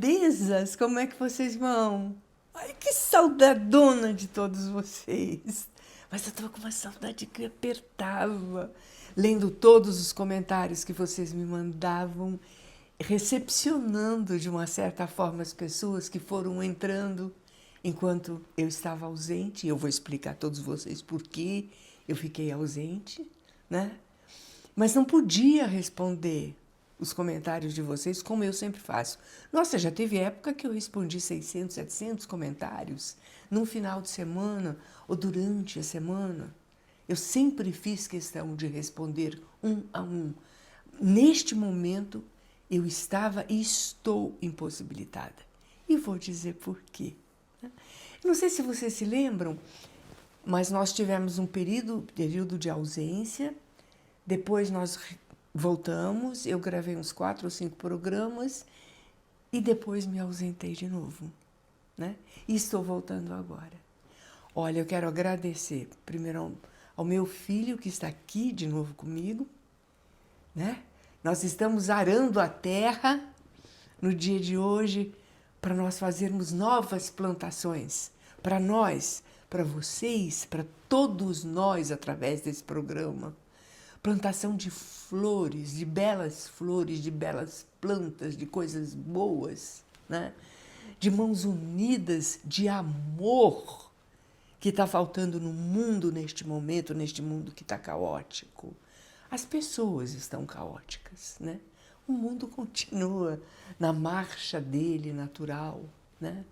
lindezas, como é que vocês vão? Ai, que saudadona de todos vocês. Mas eu estava com uma saudade que apertava, lendo todos os comentários que vocês me mandavam, recepcionando de uma certa forma as pessoas que foram entrando enquanto eu estava ausente. Eu vou explicar a todos vocês por que eu fiquei ausente, né? Mas não podia responder os comentários de vocês como eu sempre faço. Nossa, já teve época que eu respondi 600, 700 comentários num final de semana ou durante a semana. Eu sempre fiz questão de responder um a um. Neste momento, eu estava e estou impossibilitada. E vou dizer por quê. Não sei se vocês se lembram, mas nós tivemos um período de ausência. Depois nós voltamos, eu gravei uns 4 ou 5 programas e depois me ausentei de novo, né? E estou voltando agora. Olha, eu quero agradecer primeiro ao meu filho que está aqui de novo comigo, né? Nós estamos arando a terra no dia de hoje para nós fazermos novas plantações, para nós, para vocês, para todos nós através desse programa. Plantação de flores, de belas plantas, de coisas boas, né? De mãos unidas, de amor que está faltando no mundo neste momento, neste mundo que está caótico. As pessoas estão caóticas, né? O mundo continua na marcha dele natural, né?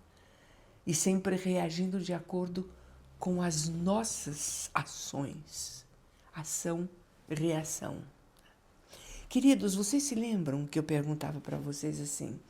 E sempre reagindo de acordo com as nossas ações. Ação, reação. Queridos, vocês se lembram que eu perguntava para vocês assim,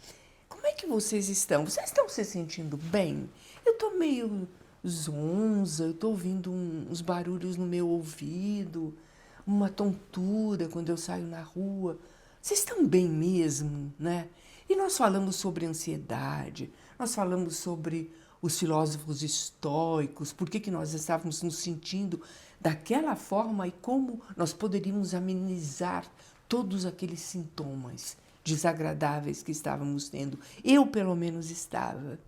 como é que vocês estão? Vocês estão se sentindo bem? Eu estou meio zonza, eu estou ouvindo uns barulhos no meu ouvido, uma tontura quando eu saio na rua. Vocês estão bem mesmo, né? E nós falamos sobre ansiedade, nós falamos sobre os filósofos estoicos, por que nós estávamos nos sentindo daquela forma e como nós poderíamos amenizar todos aqueles sintomas desagradáveis que estávamos tendo. Eu, pelo menos, estava.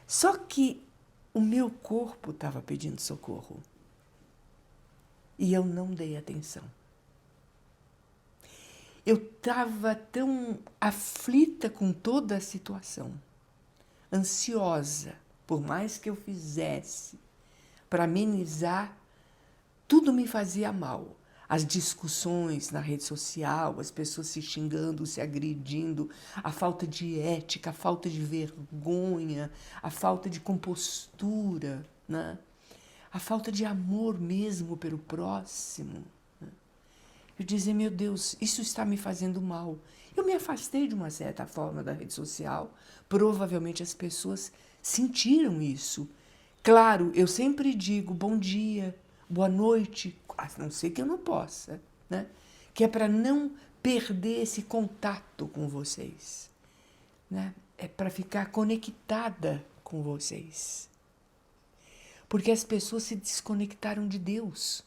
Só que o meu corpo estava pedindo socorro e eu não dei atenção. Eu estava tão aflita com toda a situação, ansiosa, por mais que eu fizesse para amenizar, tudo me fazia mal. As discussões na rede social, as pessoas se xingando, se agredindo, a falta de ética, a falta de vergonha, a falta de compostura, né? A falta de amor mesmo pelo próximo. Né? Eu dizia, meu Deus, isso está me fazendo mal. Eu me afastei de uma certa forma da rede social. Provavelmente as pessoas sentiram isso. Claro, eu sempre digo bom dia, boa noite, a não ser que eu não possa, né? Que é para não perder esse contato com vocês, né? É para ficar conectada com vocês. Porque as pessoas se desconectaram de Deus.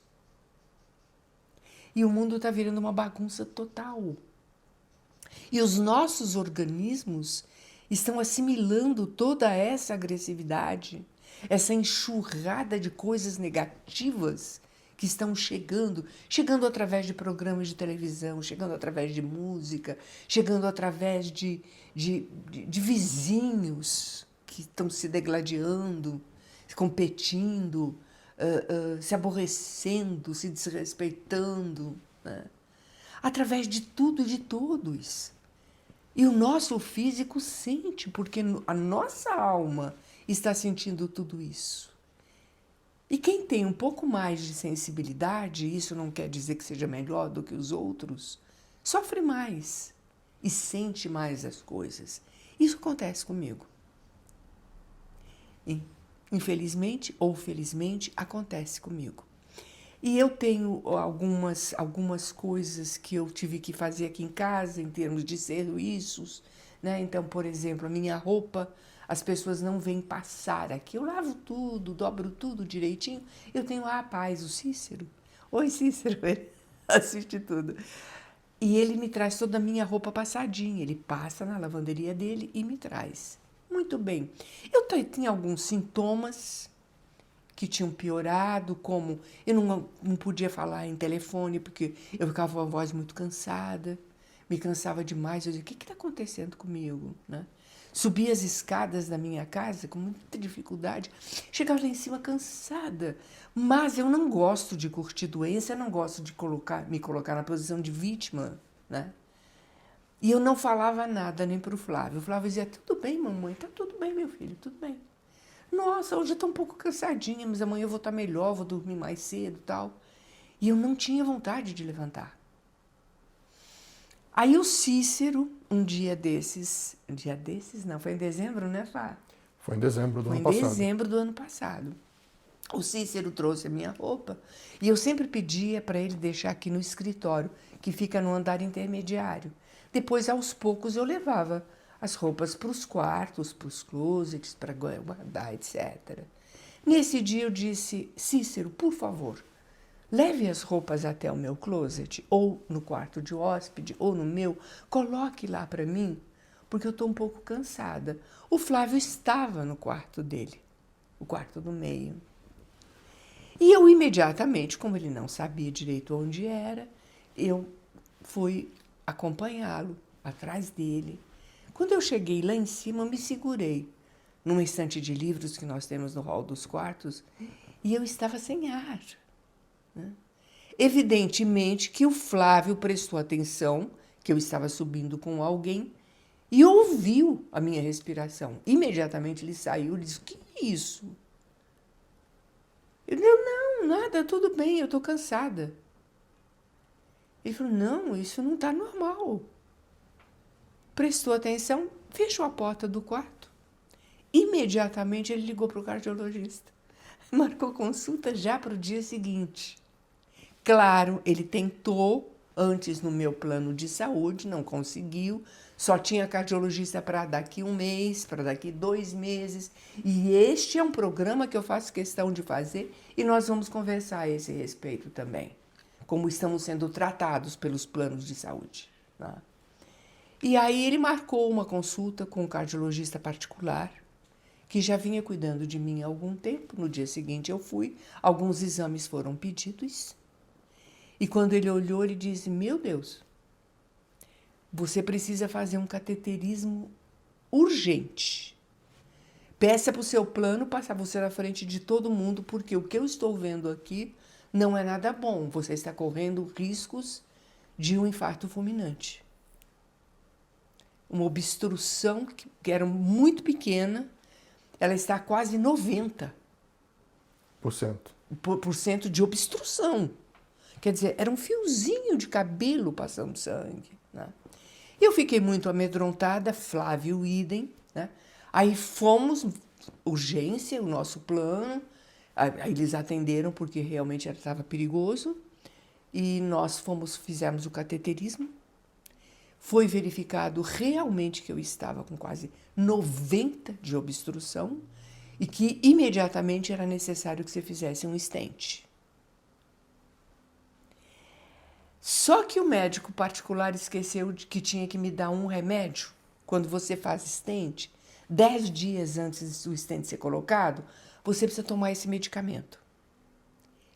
E o mundo está virando uma bagunça total. E os nossos organismos estão assimilando toda essa agressividade, essa enxurrada de coisas negativas que estão chegando através de programas de televisão, chegando através de música, chegando através de vizinhos que estão se degladiando, competindo, se aborrecendo, se desrespeitando, né? Através de tudo e de todos. E o nosso físico sente, porque a nossa alma está sentindo tudo isso. E quem tem um pouco mais de sensibilidade, isso não quer dizer que seja melhor do que os outros, sofre mais e sente mais as coisas. Isso acontece comigo. Infelizmente ou felizmente, acontece comigo. E eu tenho algumas coisas que eu tive que fazer aqui em casa, em termos de serviços, né? Então, por exemplo, a minha roupa, as pessoas não vêm passar aqui. Eu lavo tudo, dobro tudo direitinho. Eu tenho a paz, o Cícero. Oi, Cícero, ele assiste tudo. E ele me traz toda a minha roupa passadinha. Ele passa na lavanderia dele e me traz. Muito bem. Eu tinha alguns sintomas que tinham piorado, como eu não podia falar em telefone porque eu ficava com a voz muito cansada, me cansava demais. Eu dizia, o que está acontecendo comigo? Né? Subia as escadas da minha casa com muita dificuldade, chegava lá em cima cansada. Mas eu não gosto de curtir doença, eu não gosto de me colocar na posição de vítima, né? E eu não falava nada nem para o Flávio. O Flávio dizia, tudo bem, mamãe, tá tudo bem, meu filho, tudo bem. Nossa, hoje eu estou um pouco cansadinha, mas amanhã eu vou estar melhor, vou dormir mais cedo e tal. E eu não tinha vontade de levantar. Aí o Cícero, um dia desses não, foi em dezembro, né, Fá? Foi em dezembro do Foi ano em passado. dezembro do ano passado. O Cícero trouxe a minha roupa e eu sempre pedia para ele deixar aqui no escritório, que fica no andar intermediário. Depois, aos poucos, eu levava as roupas para os quartos, para os closets, para guardar, etc. Nesse dia eu disse, Cícero, por favor, leve as roupas até o meu closet, ou no quarto de hóspede, ou no meu, coloque lá para mim, porque eu estou um pouco cansada. O Flávio estava no quarto dele, o quarto do meio. E eu imediatamente, como ele não sabia direito onde era, eu fui acompanhá-lo, atrás dele. Quando eu cheguei lá em cima, eu me segurei numa estante de livros que nós temos no hall dos quartos e eu estava sem ar. Né? Evidentemente que o Flávio prestou atenção, que eu estava subindo com alguém, e ouviu a minha respiração. Imediatamente ele saiu e disse, o que é isso? Eu disse, não, nada, tudo bem, eu estou cansada. Ele falou, não, isso não está normal. Prestou atenção, fechou a porta do quarto. Imediatamente ele ligou para o cardiologista. Marcou consulta já para o dia seguinte. Claro, ele tentou antes no meu plano de saúde, não conseguiu. Só tinha cardiologista para daqui 1 mês, para daqui 2 meses. E este é um programa que eu faço questão de fazer e nós vamos conversar a esse respeito também. Como estamos sendo tratados pelos planos de saúde. Né? E aí ele marcou uma consulta com um cardiologista particular, que já vinha cuidando de mim há algum tempo. No dia seguinte eu fui, alguns exames foram pedidos. E quando ele olhou, ele disse, meu Deus, você precisa fazer um cateterismo urgente. Peça para o seu plano passar você na frente de todo mundo, porque o que eu estou vendo aqui não é nada bom. Você está correndo riscos de um infarto fulminante. Uma obstrução que era muito pequena, ela está a quase 90% de obstrução. Quer dizer, era um fiozinho de cabelo passando sangue. Né? Eu fiquei muito amedrontada, Flávio idem. Né? Aí fomos, urgência, o nosso plano. Aí eles atenderam porque realmente estava perigoso. E nós fizemos o cateterismo. Foi verificado realmente que eu estava com quase 90% de obstrução e que imediatamente era necessário que você fizesse um stent. Só que o médico particular esqueceu de que tinha que me dar um remédio. Quando você faz stent, 10 dias antes do stent ser colocado, você precisa tomar esse medicamento.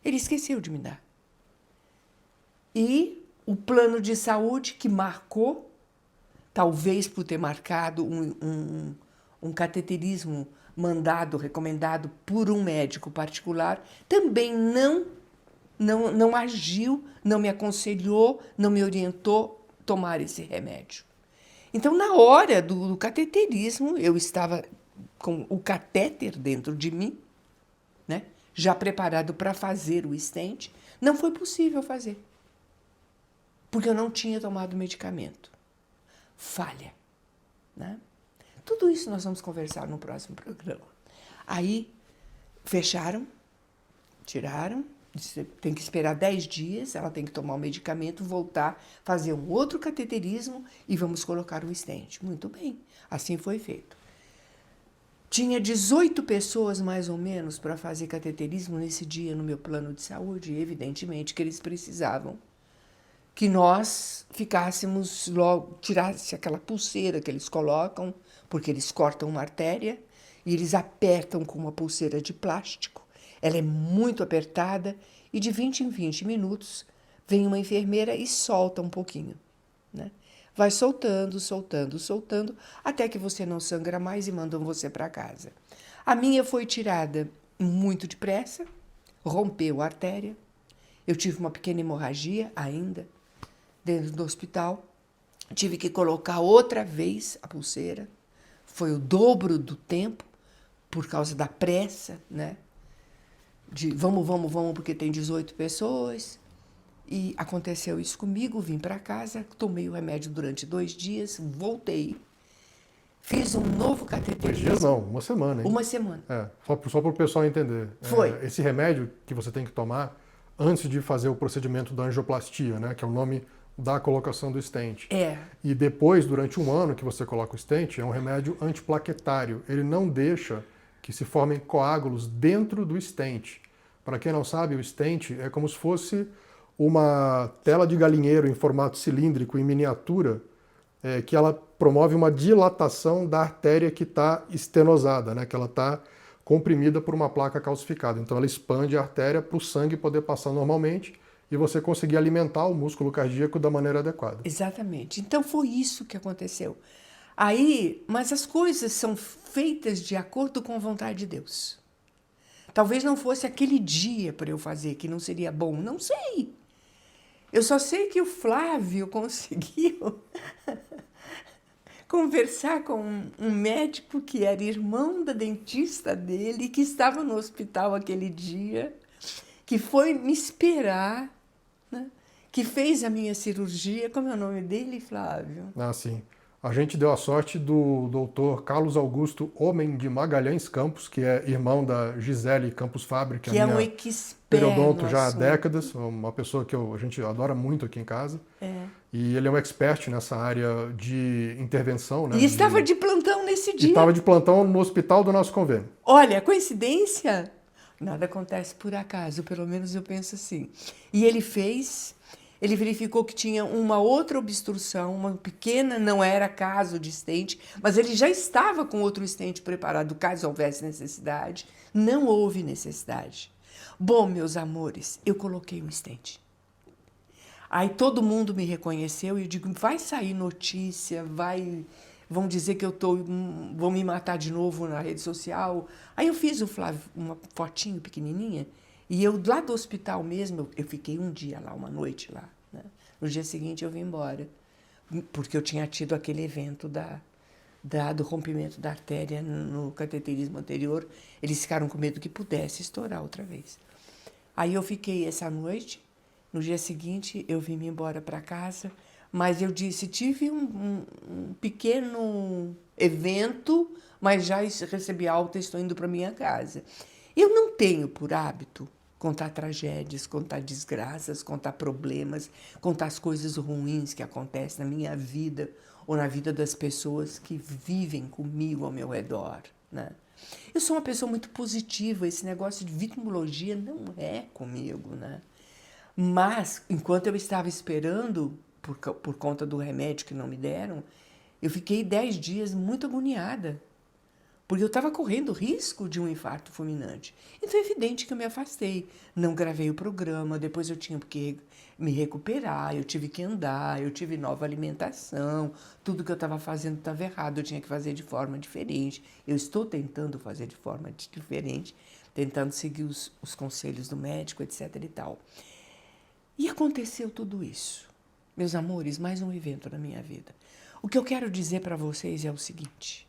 Ele esqueceu de me dar. E o plano de saúde que marcou, talvez por ter marcado um cateterismo recomendado por um médico particular, também não agiu, não me aconselhou, não me orientou a tomar esse remédio. Então, na hora do cateterismo, eu estava com o catéter dentro de mim, né, já preparado para fazer o stent. Não foi possível fazer, porque eu não tinha tomado medicamento. Falha. Né? Tudo isso nós vamos conversar no próximo programa. Aí, fecharam, tiraram. Tem que esperar 10 dias, ela tem que tomar o medicamento, voltar, fazer um outro cateterismo e vamos colocar o stent. Muito bem, assim foi feito. Tinha 18 pessoas, mais ou menos, para fazer cateterismo nesse dia no meu plano de saúde, e evidentemente que eles precisavam que nós ficássemos logo, tirasse aquela pulseira que eles colocam, porque eles cortam uma artéria e eles apertam com uma pulseira de plástico. Ela é muito apertada e de 20 em 20 minutos vem uma enfermeira e solta um pouquinho, né? Vai soltando, soltando, soltando, até que você não sangra mais e mandam você para casa. A minha foi tirada muito depressa, rompeu a artéria. Eu tive uma pequena hemorragia ainda dentro do hospital. Tive que colocar outra vez a pulseira. Foi o dobro do tempo, por causa da pressa, né? De vamos, vamos, vamos, porque tem 18 pessoas. E aconteceu isso comigo, vim para casa, tomei o remédio durante 2 dias, voltei, fiz um novo cateterismo. 2 dias não, uma semana, hein? Uma semana. Só para o pessoal entender. Foi. Esse remédio que você tem que tomar antes de fazer o procedimento da angioplastia, né? Que é o nome da colocação do stent. E depois, durante 1 ano que você coloca o stent, é um remédio antiplaquetário. Ele não deixa que se formem coágulos dentro do stent. Para quem não sabe, o stent é como se fosse uma tela de galinheiro em formato cilíndrico, em miniatura, que ela promove uma dilatação da artéria que está estenosada, né? Que ela está comprimida por uma placa calcificada. Então ela expande a artéria para o sangue poder passar normalmente e você conseguir alimentar o músculo cardíaco da maneira adequada. Exatamente. Então foi isso que aconteceu. Aí, mas as coisas são feitas de acordo com a vontade de Deus. Talvez não fosse aquele dia para eu fazer, que não seria bom, não sei. Eu só sei que o Flávio conseguiu conversar com um médico que era irmão da dentista dele, que estava no hospital aquele dia, que foi me esperar, né? Que fez a minha cirurgia. Como é o nome dele, Flávio? Ah, sim. A gente deu a sorte do doutor Carlos Augusto Homem de Magalhães Campos, que é irmão da Gisele Campos Fabri, que é um minha expert periodonto já há assunto. décadas, uma pessoa que a gente adora muito aqui em casa. E ele é um expert nessa área de intervenção. Né, E estava de plantão nesse dia. Estava de plantão no hospital do nosso convênio. Olha, coincidência? Nada acontece por acaso, pelo menos eu penso assim. E ele verificou que tinha uma outra obstrução, uma pequena, não era caso de stent, mas ele já estava com outro stent preparado, caso houvesse necessidade. Não houve necessidade. Bom, meus amores, eu coloquei um stent. Aí todo mundo me reconheceu e eu digo, vai sair notícia, vão dizer que vão me matar de novo na rede social. Aí eu fiz uma fotinho pequenininha e eu lá do hospital mesmo, eu fiquei um dia lá, uma noite lá, né? No dia seguinte eu vim embora, porque eu tinha tido aquele evento do rompimento da artéria no cateterismo anterior. Eles ficaram com medo que pudesse estourar outra vez. Aí eu fiquei essa noite. No dia seguinte, eu vim embora para casa, mas eu disse, tive um pequeno evento, mas já recebi alta e estou indo para minha casa. Eu não tenho por hábito contar tragédias, contar desgraças, contar problemas, contar as coisas ruins que acontecem na minha vida ou na vida das pessoas que vivem comigo ao meu redor, né? Eu sou uma pessoa muito positiva, esse negócio de vitimologia não é comigo, né? Mas, enquanto eu estava esperando, por conta do remédio que não me deram, eu fiquei 10 dias muito agoniada, porque eu estava correndo risco de um infarto fulminante. Então é evidente que eu me afastei. Não gravei o programa, depois eu tinha que me recuperar, eu tive que andar, eu tive nova alimentação, tudo que eu estava fazendo estava errado, eu tinha que fazer de forma diferente. Eu estou tentando fazer de forma diferente, tentando seguir os conselhos do médico, etc. e tal. E aconteceu tudo isso. Meus amores, mais um evento na minha vida. O que eu quero dizer para vocês é o seguinte.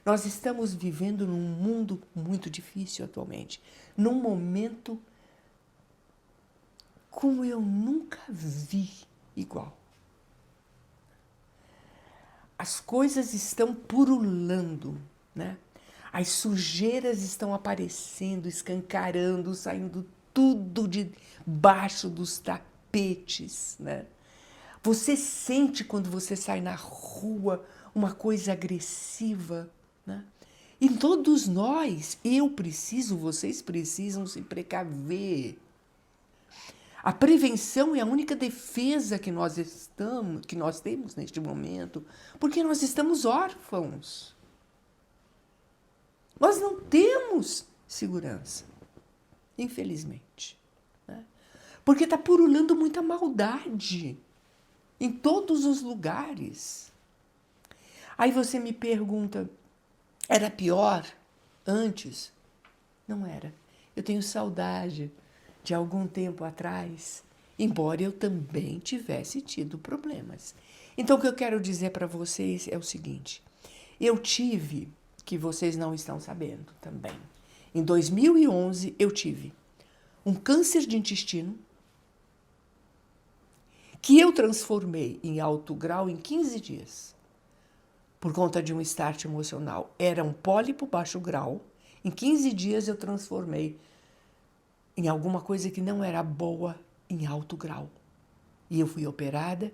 Nós estamos vivendo num mundo muito difícil atualmente. Num momento como eu nunca vi igual. As coisas estão purulando, né? As sujeiras estão aparecendo, escancarando, saindo tudo debaixo dos tapetes, né? Você sente quando você sai na rua uma coisa agressiva, né? E todos nós, eu preciso, vocês precisam se precaver. A prevenção é a única defesa que nós temos neste momento, porque nós estamos órfãos. Nós não temos segurança, infelizmente, né? Porque está pululando muita maldade em todos os lugares. Aí você me pergunta, era pior antes? Não era. Eu tenho saudade de algum tempo atrás, embora eu também tivesse tido problemas. Então, o que eu quero dizer para vocês é o seguinte: eu tive, que vocês não estão sabendo também, em 2011 eu tive um câncer de intestino que eu transformei em alto grau em 15 dias, por conta de um start emocional. Era um pólipo baixo grau. Em 15 dias eu transformei em alguma coisa que não era boa em alto grau. E eu fui operada,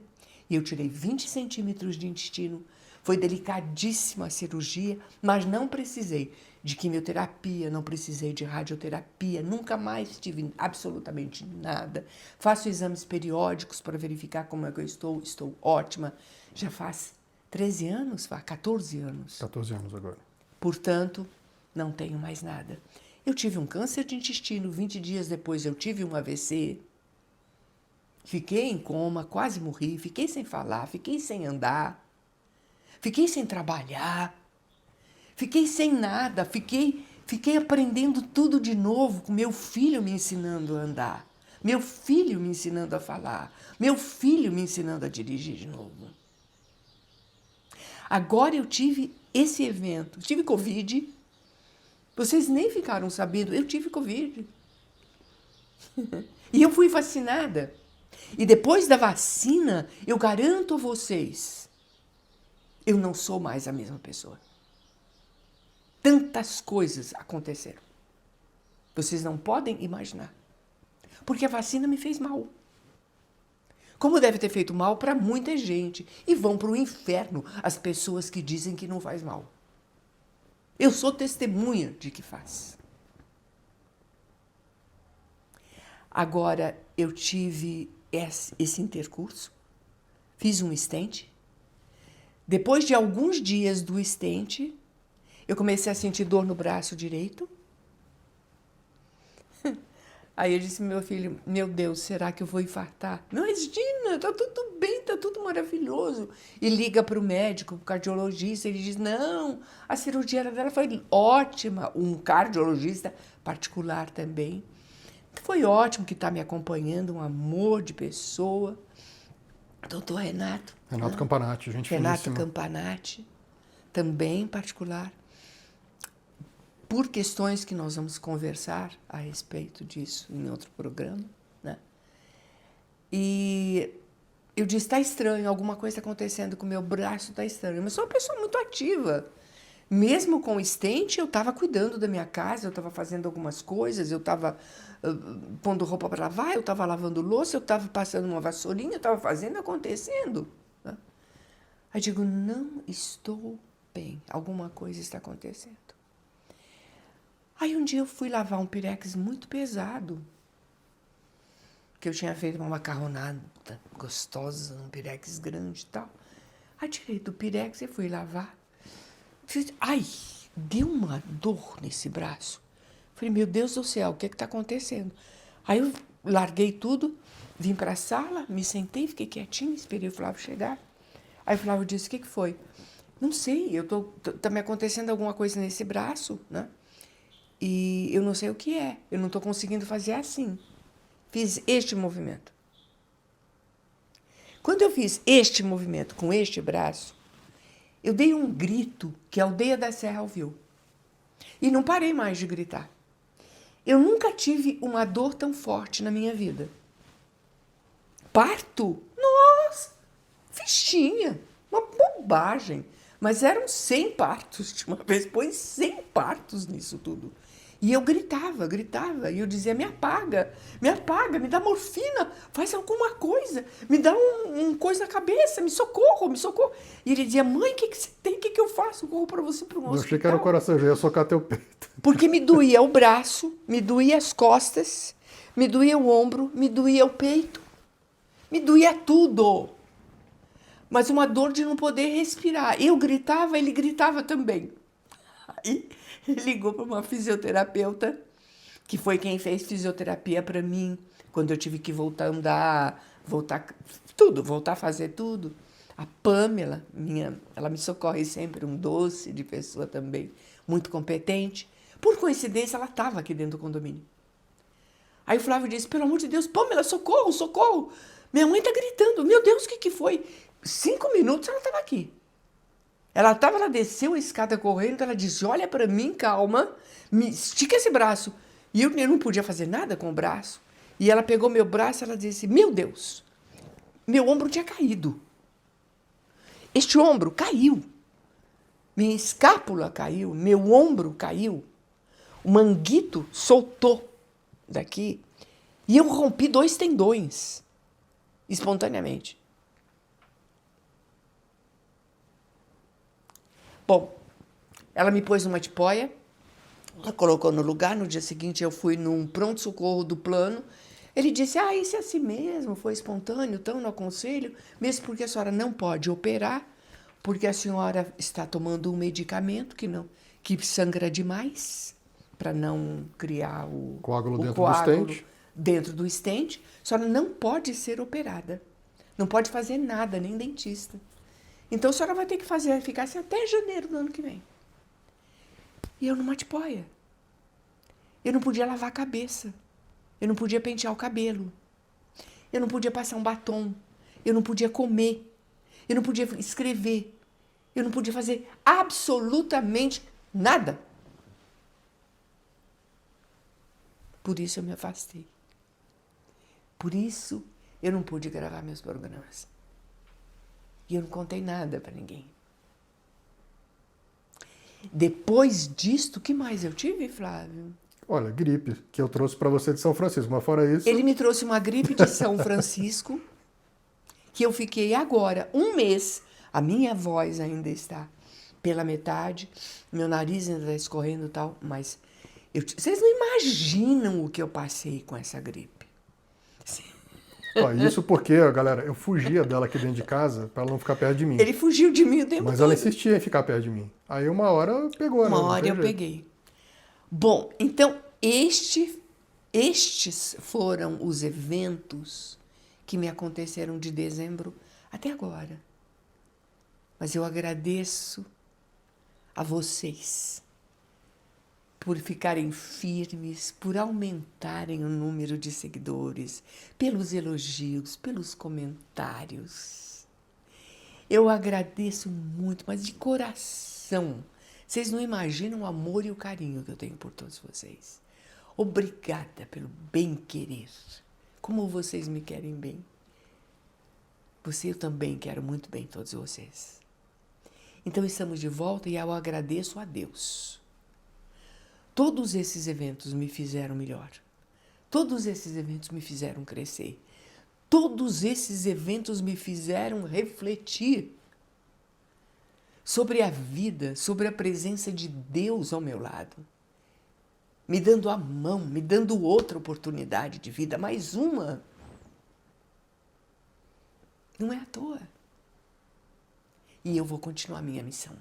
e eu tirei 20 centímetros de intestino. Foi delicadíssima a cirurgia, mas não precisei de quimioterapia, não precisei de radioterapia, nunca mais tive absolutamente nada. Faço exames periódicos para verificar como é que eu estou ótima. Já faz 13 anos, 14 anos. 14 anos agora. Portanto, não tenho mais nada. Eu tive um câncer de intestino, 20 dias depois eu tive um AVC. Fiquei em coma, quase morri, fiquei sem falar, fiquei sem andar, fiquei sem trabalhar, fiquei sem nada, fiquei aprendendo tudo de novo, com meu filho me ensinando a andar, meu filho me ensinando a falar, meu filho me ensinando a dirigir de novo. Agora eu tive esse evento, tive Covid. Vocês nem ficaram sabendo, eu tive Covid. E eu fui vacinada. E depois da vacina, eu garanto a vocês, eu não sou mais a mesma pessoa. Tantas coisas aconteceram. Vocês não podem imaginar. Porque a vacina me fez mal. Como deve ter feito mal para muita gente. E vão para o inferno as pessoas que dizem que não faz mal. Eu sou testemunha de que faz. Agora, eu tive esse intercurso, fiz um stent. Depois de alguns dias do stent, eu comecei a sentir dor no braço direito. Aí eu disse, meu filho, meu Deus, será que eu vou infartar? Não, Regina, tá tudo bem, tá tudo maravilhoso. E liga para o médico, para o cardiologista, ele diz, não, a cirurgia dela foi ótima. Um cardiologista particular também. Foi ótimo, que está me acompanhando, um amor de pessoa. Doutor Renato. Renato Campanati, gente finíssima. Renato Campanati, também particular. Por questões que nós vamos conversar a respeito disso em outro programa, né? E eu disse, está estranho, alguma coisa acontecendo com o meu braço, está estranho. Mas sou uma pessoa muito ativa. Mesmo com o stent, eu estava cuidando da minha casa, eu estava fazendo algumas coisas, eu estava pondo roupa para lavar, eu estava lavando louça, eu estava passando uma vassourinha, eu estava fazendo, acontecendo. Né? Aí digo, não estou bem, alguma coisa está acontecendo. Aí um dia eu fui lavar um pirex muito pesado, que eu tinha feito uma macarronada gostosa, um pirex grande e tal. Aí tirei do pirex e fui lavar. Ai, deu uma dor nesse braço. Falei, meu Deus do céu, o que está acontecendo? Aí eu larguei tudo, vim para a sala, me sentei, fiquei quietinha, esperei o Flávio chegar. Aí o Flávio disse, o que foi? Não sei, tá me acontecendo alguma coisa nesse braço, né? E eu não sei o que é, eu não estou conseguindo fazer assim. Fiz este movimento. Quando eu fiz este movimento com este braço, eu dei um grito que a Aldeia da Serra ouviu. E não parei mais de gritar. Eu nunca tive uma dor tão forte na minha vida. Parto? Nossa, fichinha, uma bobagem. Mas eram 100 partos de uma vez, põe 100 partos nisso tudo. E eu gritava, e eu dizia, me apaga, me dá morfina, faz alguma coisa, me dá um coisa na cabeça, me socorro. E ele dizia, mãe, o que você tem? O que eu faço? Corro para você para um hospital. Eu achei que era o coração, já ia socar teu peito. Porque me doía o braço, me doía as costas, me doía o ombro, me doía o peito, me doía tudo. Mas uma dor de não poder respirar. Eu gritava, ele gritava também. Aí ele ligou para uma fisioterapeuta, que foi quem fez fisioterapia para mim, quando eu tive que voltar a andar, voltar a fazer tudo. A Pamela, ela me socorre sempre, um doce de pessoa também, muito competente. Por coincidência, ela estava aqui dentro do condomínio. Aí o Flávio disse, pelo amor de Deus, Pamela, socorro, socorro. Minha mãe está gritando, meu Deus, o que foi? 5 minutos ela estava aqui. Ela desceu a escada correndo, ela disse, olha para mim, calma, me estica esse braço. E eu não podia fazer nada com o braço. E ela pegou meu braço e ela disse, meu Deus, meu ombro tinha caído. Este ombro caiu. Minha escápula caiu, meu ombro caiu. O manguito soltou daqui. E eu rompi 2 tendões, espontaneamente. Bom, ela me pôs numa tipóia, ela colocou no lugar, no dia seguinte eu fui num pronto-socorro do plano. Ele disse, isso é assim mesmo, foi espontâneo, então não aconselho, mesmo porque a senhora não pode operar, porque a senhora está tomando um medicamento que sangra demais, para não criar o coágulo dentro do estente. A senhora não pode ser operada, não pode fazer nada, nem dentista. Então a senhora vai ter que ficar assim até janeiro do ano que vem. E eu numa tipóia. Eu não podia lavar a cabeça. Eu não podia pentear o cabelo. Eu não podia passar um batom. Eu não podia comer. Eu não podia escrever. Eu não podia fazer absolutamente nada. Por isso eu me afastei. Por isso eu não pude gravar meus programas. E eu não contei nada para ninguém. Depois disto, o que mais eu tive, Flávio? Olha, gripe, que eu trouxe para você de São Francisco, mas fora isso... Ele me trouxe uma gripe de São Francisco, que eu fiquei agora 1 mês, a minha voz ainda está pela metade, meu nariz ainda está escorrendo e tal, mas vocês não imaginam o que eu passei com essa gripe. Isso porque, galera, eu fugia dela aqui dentro de casa para ela não ficar perto de mim. Ele fugiu de mim o tempo todo. Mas ela insistia em ficar perto de mim. Aí uma hora pegou, né? Uma hora eu peguei. Bom, então estes foram os eventos que me aconteceram de dezembro até agora. Mas eu agradeço a vocês por ficarem firmes, por aumentarem o número de seguidores, pelos elogios, pelos comentários. Eu agradeço muito, mas de coração. Vocês não imaginam o amor e o carinho que eu tenho por todos vocês. Obrigada pelo bem-querer. Como vocês me querem bem. Eu também quero muito bem todos vocês. Então estamos de volta e eu agradeço a Deus. Todos esses eventos me fizeram melhor. Todos esses eventos me fizeram crescer. Todos esses eventos me fizeram refletir sobre a vida, sobre a presença de Deus ao meu lado. Me dando a mão, me dando outra oportunidade de vida, mais uma. Não é à toa. E eu vou continuar a minha missão.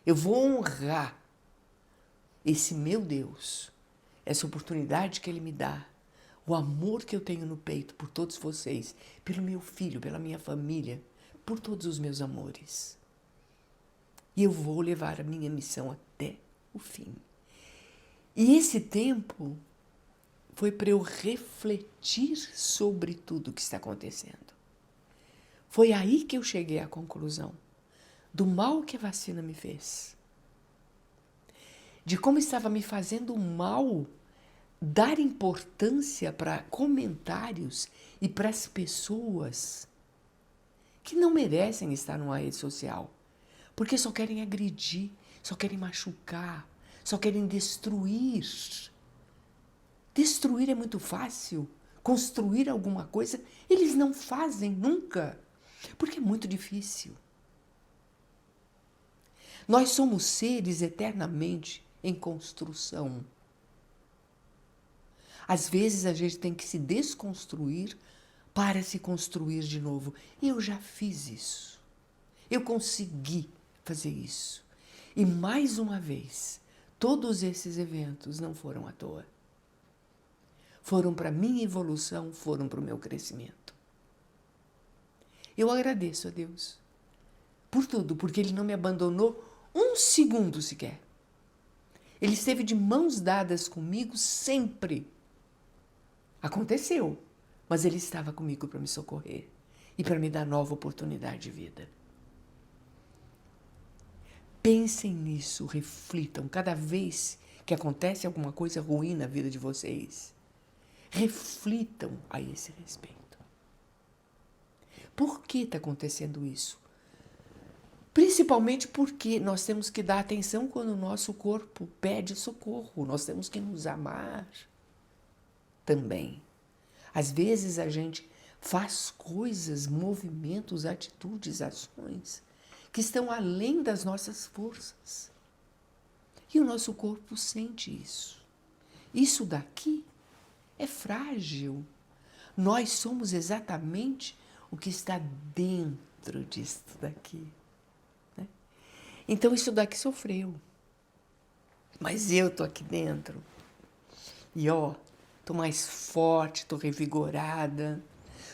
Eu vou honrar esse meu Deus, essa oportunidade que Ele me dá, o amor que eu tenho no peito por todos vocês, pelo meu filho, pela minha família, por todos os meus amores. E eu vou levar a minha missão até o fim. E esse tempo foi para eu refletir sobre tudo o que está acontecendo. Foi aí que eu cheguei à conclusão do mal que a vacina me fez. De como estava me fazendo mal dar importância para comentários e para as pessoas que não merecem estar numa rede social. Porque só querem agredir, só querem machucar, só querem destruir. Destruir é muito fácil. Construir alguma coisa, eles não fazem nunca, porque é muito difícil. Nós somos seres eternamente em construção. Às vezes a gente tem que se desconstruir para se construir de novo. Eu já fiz isso. Eu consegui fazer isso. E mais uma vez, todos esses eventos não foram à toa. Foram para a minha evolução, foram para o meu crescimento. Eu agradeço a Deus por tudo, porque Ele não me abandonou um segundo sequer. Ele esteve de mãos dadas comigo sempre. Aconteceu, mas Ele estava comigo para me socorrer e para me dar nova oportunidade de vida. Pensem nisso, reflitam cada vez que acontece alguma coisa ruim na vida de vocês. Reflitam a esse respeito. Por que está acontecendo isso? Principalmente porque nós temos que dar atenção quando o nosso corpo pede socorro. Nós temos que nos amar também. Às vezes a gente faz coisas, movimentos, atitudes, ações que estão além das nossas forças. E o nosso corpo sente isso. Isso daqui é frágil. Nós somos exatamente o que está dentro disto daqui. Né? Então isso daqui sofreu. Mas eu estou aqui dentro. E estou mais forte, estou revigorada.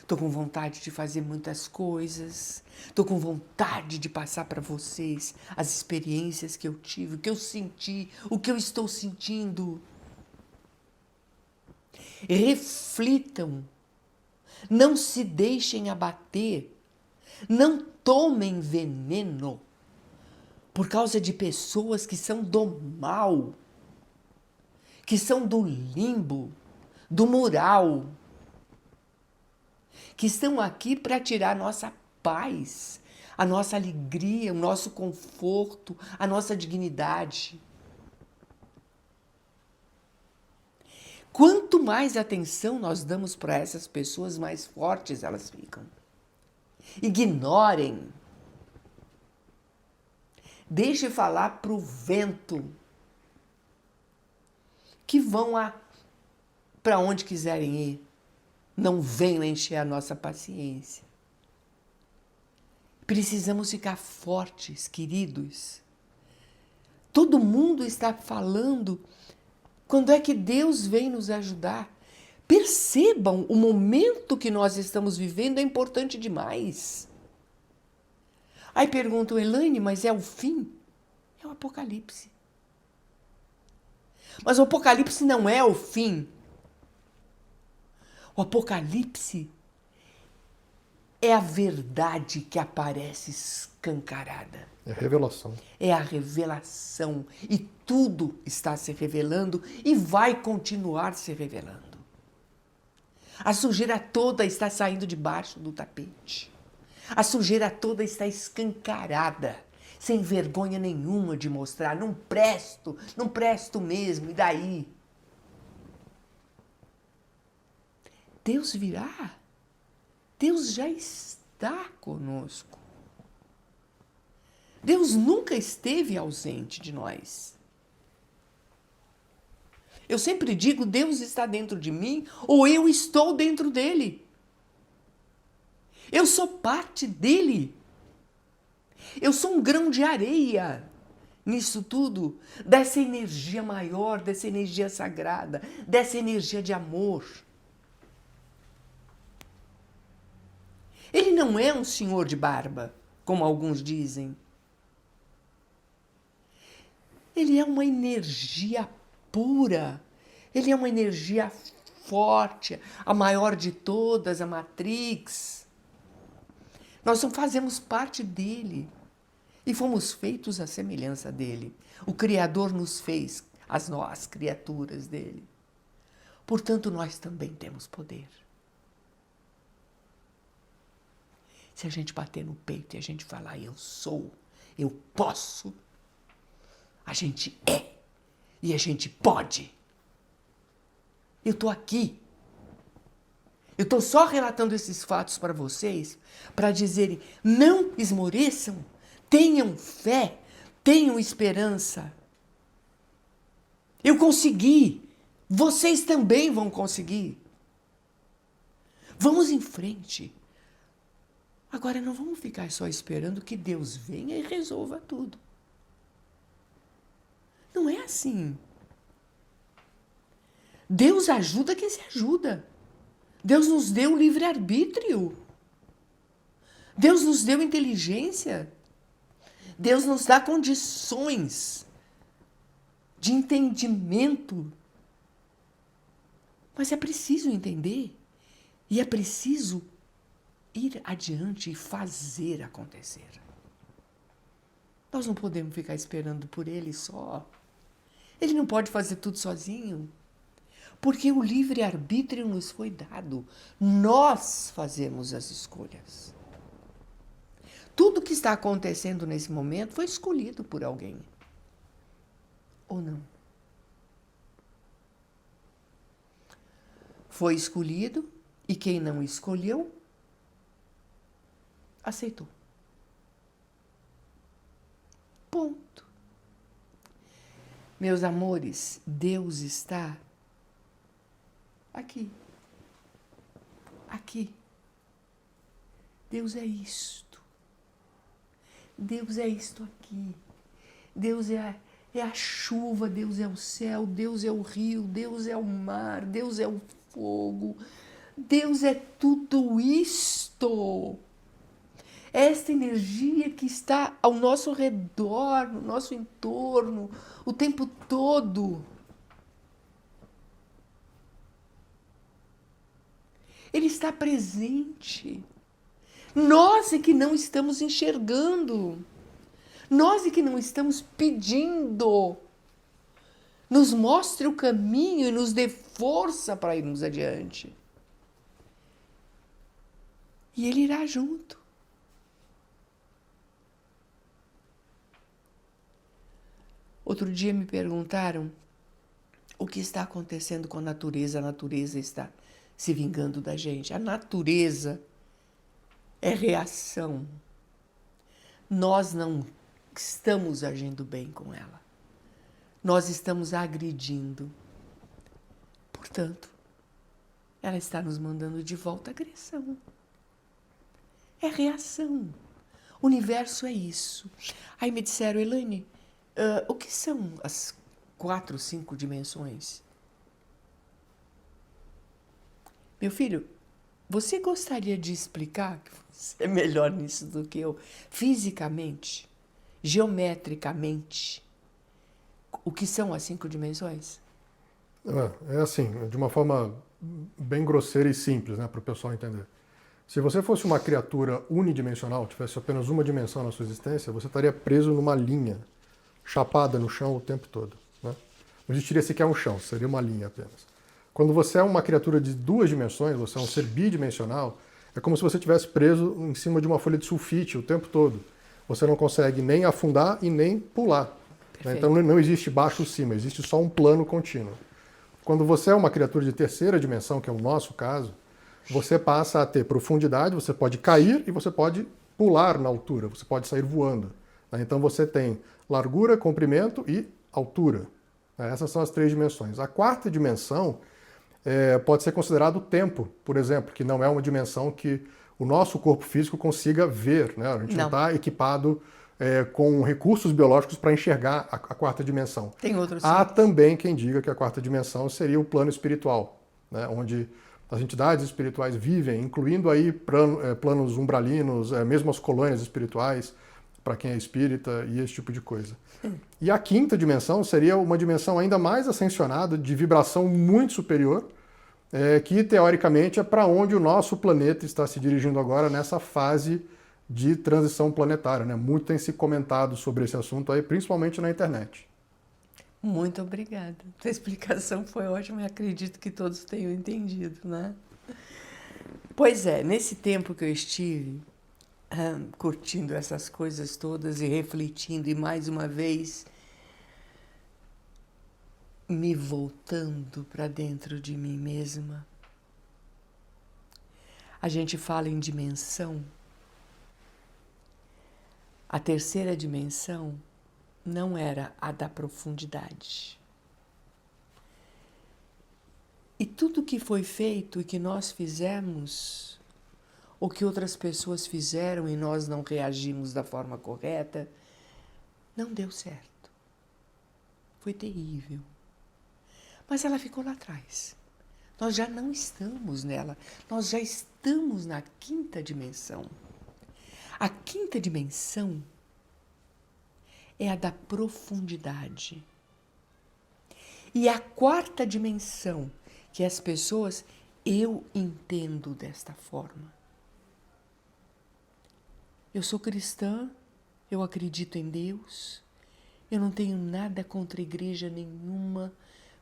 Estou com vontade de fazer muitas coisas. Estou com vontade de passar para vocês as experiências que eu tive, o que eu senti, o que eu estou sentindo. Reflitam, não se deixem abater, não tomem veneno por causa de pessoas que são do mal, que são do limbo, do mural, que estão aqui para tirar a nossa paz, a nossa alegria, o nosso conforto, a nossa dignidade. Quanto mais atenção nós damos para essas pessoas, mais fortes elas ficam. Ignorem. Deixe falar para o vento. Que vão para onde quiserem ir. Não venham encher a nossa paciência. Precisamos ficar fortes, queridos. Todo mundo está falando. Quando é que Deus vem nos ajudar? Percebam, o momento que nós estamos vivendo é importante demais. Aí perguntam, Elaine, mas é o fim? É o Apocalipse. Mas o Apocalipse não é o fim. O Apocalipse é a verdade que aparece escancarada. É a revelação. É a revelação. E tudo está se revelando e vai continuar se revelando. A sujeira toda está saindo debaixo do tapete. A sujeira toda está escancarada, sem vergonha nenhuma de mostrar. Não presto mesmo, e daí? Deus virá. Deus já está conosco. Deus nunca esteve ausente de nós. Eu sempre digo, Deus está dentro de mim ou eu estou dentro dele. Eu sou parte dele. Eu sou um grão de areia nisso tudo, dessa energia maior, dessa energia sagrada, dessa energia de amor. Ele não é um senhor de barba, como alguns dizem. Ele é uma energia pura, ele é uma energia forte, a maior de todas, a Matrix. Nós não fazemos parte dele e fomos feitos à semelhança dele. O Criador nos fez, as criaturas dele. Portanto, nós também temos poder. Se a gente bater no peito e a gente falar, eu sou, eu posso, a gente é. E a gente pode. Eu estou aqui. Eu estou só relatando esses fatos para vocês, para dizerem, não esmoreçam, tenham fé, tenham esperança. Eu consegui, vocês também vão conseguir. Vamos em frente. Agora não vamos ficar só esperando que Deus venha e resolva tudo. Não é assim. Deus ajuda quem se ajuda. Deus nos deu livre-arbítrio. Deus nos deu inteligência. Deus nos dá condições de entendimento. Mas é preciso entender. E é preciso ir adiante e fazer acontecer. Nós não podemos ficar esperando por Ele só. Ele não pode fazer tudo sozinho. Porque o livre-arbítrio nos foi dado. Nós fazemos as escolhas. Tudo que está acontecendo nesse momento foi escolhido por alguém. Ou não? Foi escolhido e quem não escolheu, aceitou. Ponto. Meus amores, Deus está aqui. Aqui. Deus é isto. Deus é isto aqui. Deus é a chuva, Deus é o céu, Deus é o rio, Deus é o mar, Deus é o fogo. Deus é tudo isto. Esta energia que está ao nosso redor, no nosso entorno, o tempo todo. Ele está presente. Nós é que não estamos enxergando. Nós é que não estamos pedindo. Nos mostre o caminho e nos dê força para irmos adiante. E Ele irá junto. Outro dia me perguntaram o que está acontecendo com a natureza. A natureza está se vingando da gente. A natureza é reação. Nós não estamos agindo bem com ela. Nós estamos agredindo. Portanto, ela está nos mandando de volta a agressão. É reação. O universo é isso. Aí me disseram, Elaine, o que são as 4, 5 dimensões? Meu filho, você gostaria de explicar, que você é melhor nisso do que eu, fisicamente, geometricamente, o que são as 5 dimensões? É assim, de uma forma bem grosseira e simples, né, para o pessoal entender. Se você fosse uma criatura unidimensional, tivesse apenas uma dimensão na sua existência, você estaria preso numa linha, chapada no chão o tempo todo. Né? Não existiria sequer um chão, seria uma linha apenas. Quando você é uma criatura de 2 dimensões, você é um ser bidimensional, é como se você estivesse preso em cima de uma folha de sulfite o tempo todo. Você não consegue nem afundar e nem pular. Né? Então não existe baixo ou cima, existe só um plano contínuo. Quando você é uma criatura de 3ª dimensão, que é o nosso caso, você passa a ter profundidade, você pode cair e você pode pular na altura, você pode sair voando. Né? Então você tem largura, comprimento e altura. Né? Essas são as 3 dimensões. A 4ª dimensão pode ser considerado o tempo, por exemplo, que não é uma dimensão que o nosso corpo físico consiga ver. Né? A gente não está equipado com recursos biológicos para enxergar a 4ª dimensão. Tem outros. Há também quem diga que a 4ª dimensão seria o plano espiritual, né? Onde as entidades espirituais vivem, incluindo aí planos umbralinos, mesmo as colônias espirituais, para quem é espírita e esse tipo de coisa. E a 5ª dimensão seria uma dimensão ainda mais ascensionada, de vibração muito superior, que teoricamente é para onde o nosso planeta está se dirigindo agora nessa fase de transição planetária. Né? Muito tem se comentado sobre esse assunto aí, principalmente na internet. Muito obrigada. A explicação foi ótima e acredito que todos tenham entendido, né? Pois é, nesse tempo que eu estive curtindo essas coisas todas e refletindo, e mais uma vez me voltando para dentro de mim mesma. A gente fala em dimensão. A terceira dimensão não era a da profundidade. E tudo que foi feito e que nós fizemos, ou que outras pessoas fizeram e nós não reagimos da forma correta, não deu certo. Foi terrível. Mas ela ficou lá atrás. Nós já não estamos nela. Nós já estamos na quinta dimensão. A quinta dimensão é a da profundidade. E a quarta dimensão, que as pessoas, eu entendo desta forma. Eu sou cristã, eu acredito em Deus, eu não tenho nada contra igreja nenhuma,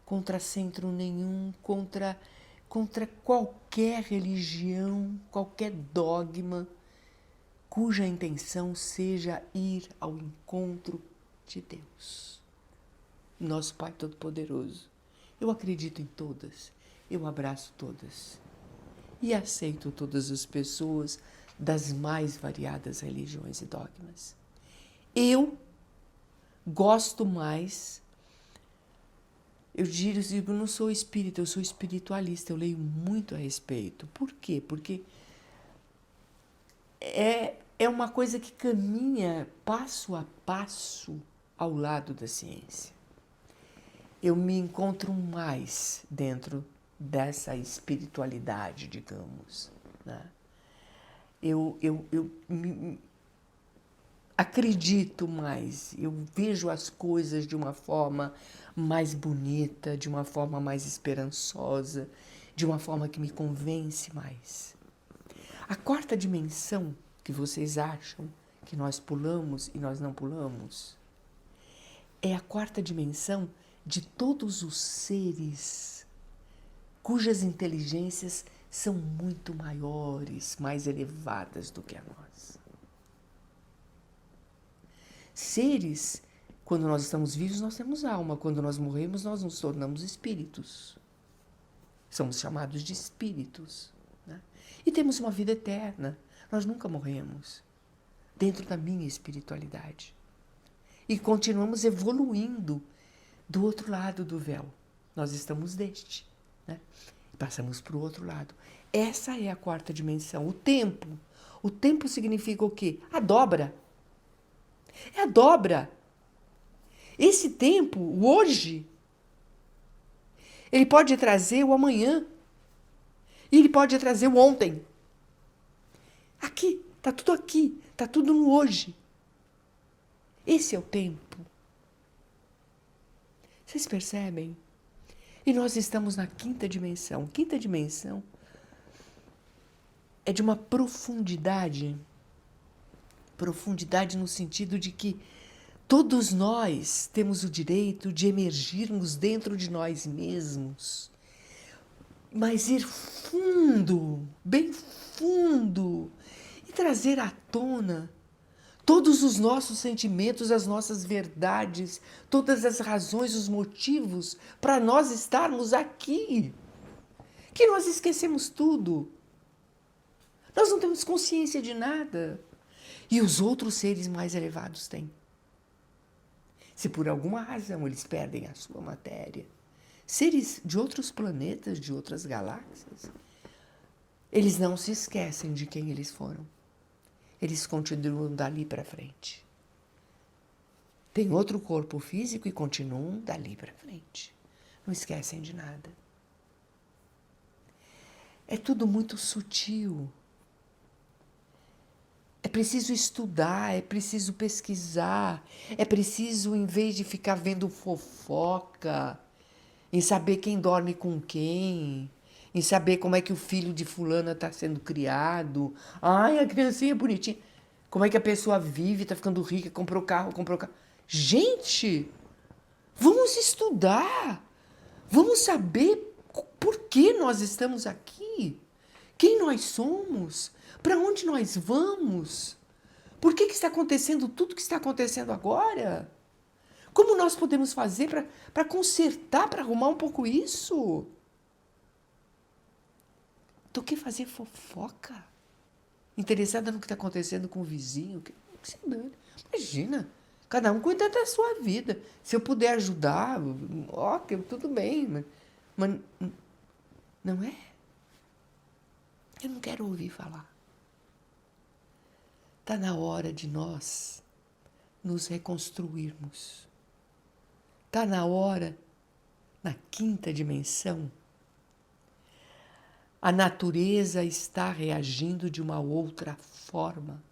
contra centro nenhum, contra qualquer religião, qualquer dogma, cuja intenção seja ir ao encontro de Deus. Nosso Pai Todo-Poderoso. Eu acredito em todas, eu abraço todas e aceito todas as pessoas das mais variadas religiões e dogmas. Eu gosto mais, eu digo, não sou espírita, eu sou espiritualista, eu leio muito a respeito. Por quê? Porque é uma coisa que caminha passo a passo ao lado da ciência. Eu me encontro mais dentro dessa espiritualidade, digamos, né? Eu acredito mais, eu vejo as coisas de uma forma mais bonita, de uma forma mais esperançosa, de uma forma que me convence mais. A quarta dimensão que vocês acham que nós pulamos e nós não pulamos é a quarta dimensão de todos os seres cujas inteligências são muito maiores, mais elevadas do que a nossa. Seres, quando nós estamos vivos, nós temos alma. Quando nós morremos, nós nos tornamos espíritos. Somos chamados de espíritos, né? E temos uma vida eterna. Nós nunca morremos, dentro da minha espiritualidade. E continuamos evoluindo do outro lado do véu. Nós estamos deste, né? Passamos para o outro lado. Essa é a quarta dimensão, o tempo. O tempo significa o quê? A dobra. É a dobra. Esse tempo, o hoje, ele pode trazer o amanhã. E ele pode trazer o ontem. Aqui, está tudo no hoje. Esse é o tempo. Vocês percebem? E nós estamos na quinta dimensão. Quinta dimensão é de uma profundidade. Profundidade no sentido de que todos nós temos o direito de emergirmos dentro de nós mesmos, mas ir fundo, bem fundo, e trazer à tona todos os nossos sentimentos, as nossas verdades, todas as razões, os motivos para nós estarmos aqui. Que nós esquecemos tudo. Nós não temos consciência de nada. E os outros seres mais elevados têm. Se por alguma razão eles perdem a sua matéria, seres de outros planetas, de outras galáxias, eles não se esquecem de quem eles foram. Eles continuam dali para frente. Tem outro corpo físico e continuam dali para frente. Não esquecem de nada. É tudo muito sutil. É preciso estudar, é preciso pesquisar, é preciso, em vez de ficar vendo fofoca, em saber quem dorme com quem, em saber como é que o filho de fulana está sendo criado. Ai, a criancinha é bonitinha. Como é que a pessoa vive, está ficando rica, comprou carro. Gente, vamos estudar. Vamos saber por que nós estamos aqui. Quem nós somos. Para onde nós vamos. Por que está acontecendo tudo que está acontecendo agora. Como nós podemos fazer para consertar, para arrumar um pouco isso? Do que fazer fofoca? Interessada no que está acontecendo com o vizinho? Que se dane. Imagina, cada um cuida da sua vida. Se eu puder ajudar, ok, tudo bem. Mas não é? Eu não quero ouvir falar. Está na hora de nós nos reconstruirmos. Está na hora, na quinta dimensão, a natureza está reagindo de uma outra forma.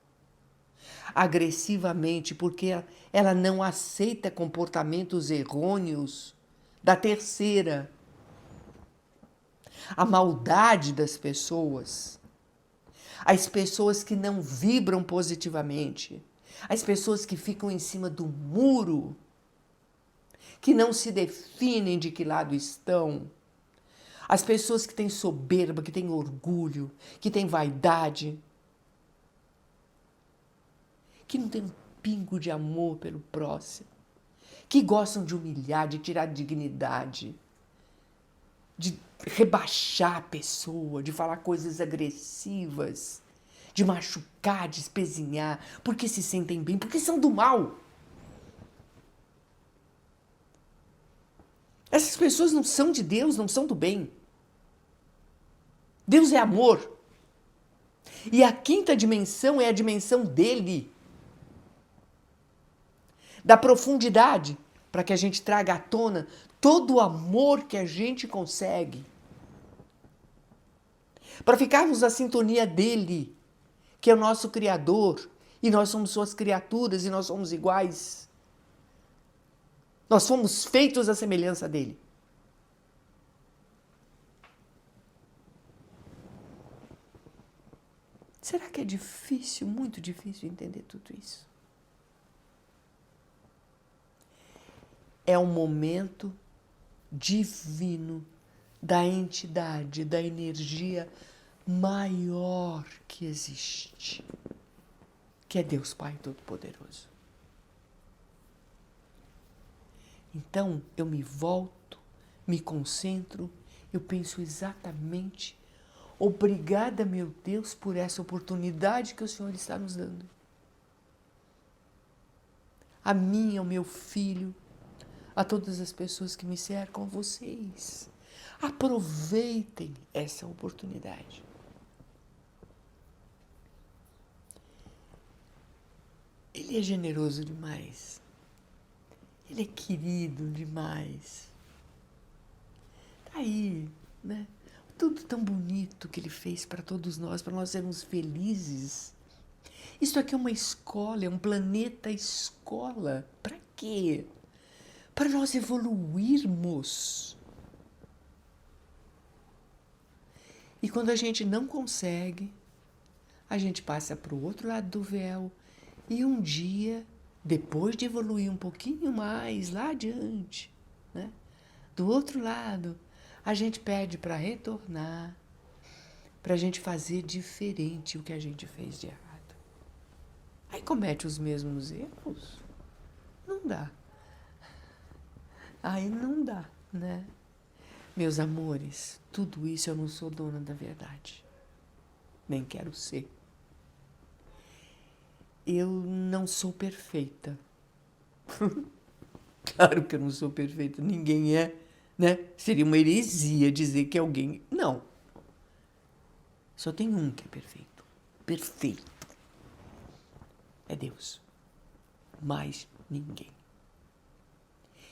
Agressivamente, porque ela não aceita comportamentos errôneos da terceira. A maldade das pessoas, as pessoas que não vibram positivamente, as pessoas que ficam em cima do muro, que não se definem de que lado estão, as pessoas que têm soberba, que têm orgulho, que têm vaidade, que não têm um pingo de amor pelo próximo, que gostam de humilhar, de tirar dignidade, de rebaixar a pessoa, de falar coisas agressivas, de machucar, de espezinhar, porque se sentem bem, porque são do mal. Essas pessoas não são de Deus, não são do bem. Deus é amor. E a quinta dimensão é a dimensão dele. Da profundidade, para que a gente traga à tona todo o amor que a gente consegue. Para ficarmos na sintonia dele, que é o nosso Criador, e nós somos suas criaturas e nós somos iguais. Nós fomos feitos à semelhança dele. Será que é difícil, muito difícil entender tudo isso? É um momento divino da entidade, da energia maior que existe, que é Deus Pai Todo-Poderoso. Então, eu me volto, me concentro, eu penso exatamente: obrigada, meu Deus, por essa oportunidade que o Senhor está nos dando. A mim, ao meu filho, a todas as pessoas que me cercam, vocês. Aproveitem essa oportunidade. Ele é generoso demais. Ele é querido demais. Tá aí, né? Tudo tão bonito que ele fez para todos nós, para nós sermos felizes. Isso aqui é uma escola, é um planeta escola. Para quê? Para nós evoluirmos. E quando a gente não consegue, a gente passa para o outro lado do véu e um dia, depois de evoluir um pouquinho mais lá adiante, né, do outro lado, a gente pede para retornar, para a gente fazer diferente o que a gente fez de errado. Aí comete os mesmos erros? Não dá. Aí não dá, né? Meus amores, tudo isso eu não sou dona da verdade. Nem quero ser. Eu não sou perfeita. Claro que eu não sou perfeita, ninguém é, né? Seria uma heresia dizer que alguém... Não. Só tem um que é perfeito. Perfeito. É Deus. Mais ninguém.